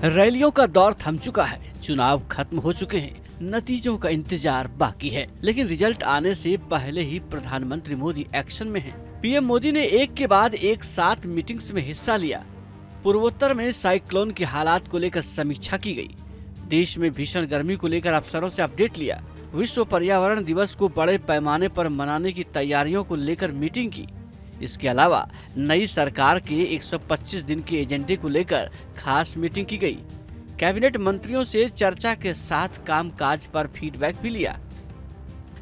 रैलियों का दौर थम चुका है, चुनाव खत्म हो चुके हैं, नतीजों का इंतजार बाकी है। लेकिन रिजल्ट आने से पहले ही प्रधानमंत्री मोदी एक्शन में हैं। पीएम मोदी ने एक के बाद एक 7 मीटिंग्स में हिस्सा लिया। पूर्वोत्तर में साइक्लोन के हालात को लेकर समीक्षा की गई। देश में भीषण गर्मी को लेकर अफसरों से अपडेट लिया। विश्व पर्यावरण दिवस को बड़े पैमाने पर मनाने की तैयारियों को लेकर मीटिंग की। इसके अलावा नई सरकार के 125 दिन के एजेंडे को लेकर खास मीटिंग की गई। कैबिनेट मंत्रियों से चर्चा के साथ कामकाज पर फीडबैक भी लिया।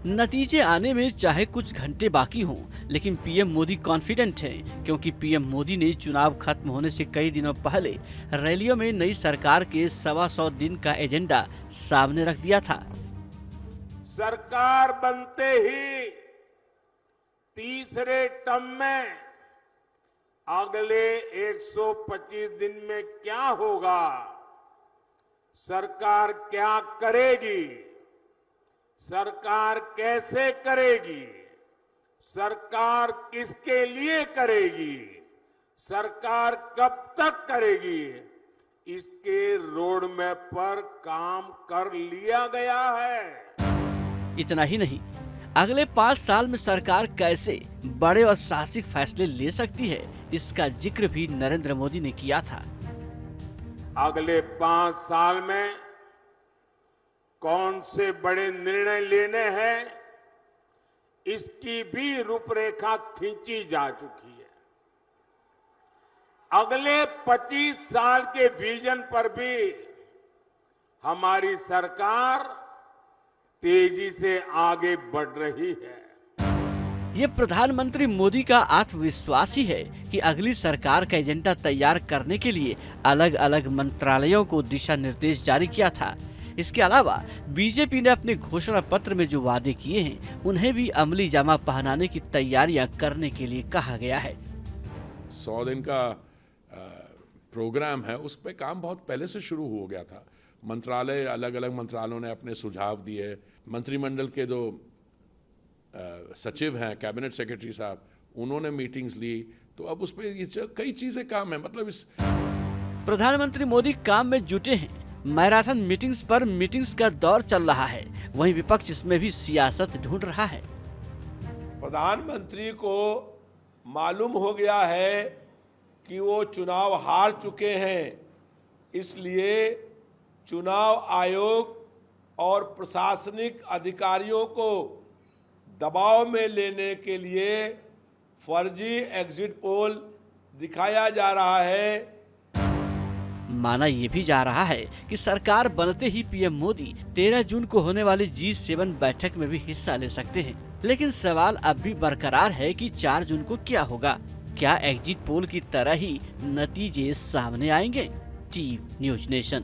नतीजे आने में चाहे कुछ घंटे बाकी हों, लेकिन पीएम मोदी कॉन्फिडेंट हैं, क्योंकि पीएम मोदी ने चुनाव खत्म होने से कई दिनों पहले रैलियों में नई सरकार के 125 दिन का एजेंडा सामने रख दिया था। सरकार बनते ही तीसरे टर्म में अगले 125 दिन में क्या होगा, सरकार क्या करेगी, सरकार कैसे करेगी, सरकार किसके लिए करेगी, सरकार कब तक करेगी, इसके रोड मैप पर काम कर लिया गया है। इतना ही नहीं, अगले 5 साल में सरकार कैसे बड़े और साहसिक फैसले ले सकती है, इसका जिक्र भी नरेंद्र मोदी ने किया था। अगले 5 साल में कौन से बड़े निर्णय लेने हैं, इसकी भी रूपरेखा खींची जा चुकी है। अगले 25 साल के विजन पर भी हमारी सरकार तेजी से आगे बढ़ रही है। ये प्रधानमंत्री मोदी का आत्मविश्वास ही है कि अगली सरकार का एजेंडा तैयार करने के लिए अलग अलग मंत्रालयों को दिशा निर्देश जारी किया था। इसके अलावा बीजेपी ने अपने घोषणा पत्र में जो वादे किए हैं, उन्हें भी अमली जामा पहनाने की तैयारियां करने के लिए कहा गया है। 100 दिन का प्रोग्राम है, उस पर काम बहुत पहले से शुरू हो गया था। मंत्रालय, अलग अलग मंत्रालयों ने अपने सुझाव दिए। मंत्रिमंडल के जो सचिव हैं, कैबिनेट सेक्रेटरी साहब, उन्होंने मीटिंग्स ली। तो अब उस पर कई चीजें काम है। मतलब इस प्रधानमंत्री मोदी काम में जुटे हैं। मैराथन मीटिंग्स पर मीटिंग्स का दौर चल रहा है, वहीं विपक्ष इसमें भी सियासत ढूंढ रहा है। प्रधानमंत्री को मालूम हो गया है कि वो चुनाव हार चुके हैं, इसलिए चुनाव आयोग और प्रशासनिक अधिकारियों को दबाव में लेने के लिए फर्जी एग्जिट पोल दिखाया जा रहा है। माना ये भी जा रहा है कि सरकार बनते ही पीएम मोदी 13 जून को होने वाली G7 बैठक में भी हिस्सा ले सकते हैं। लेकिन सवाल अब भी बरकरार है कि 4 जून को क्या होगा। क्या एग्जिट पोल की तरह ही नतीजे सामने आएंगे? TV news nation.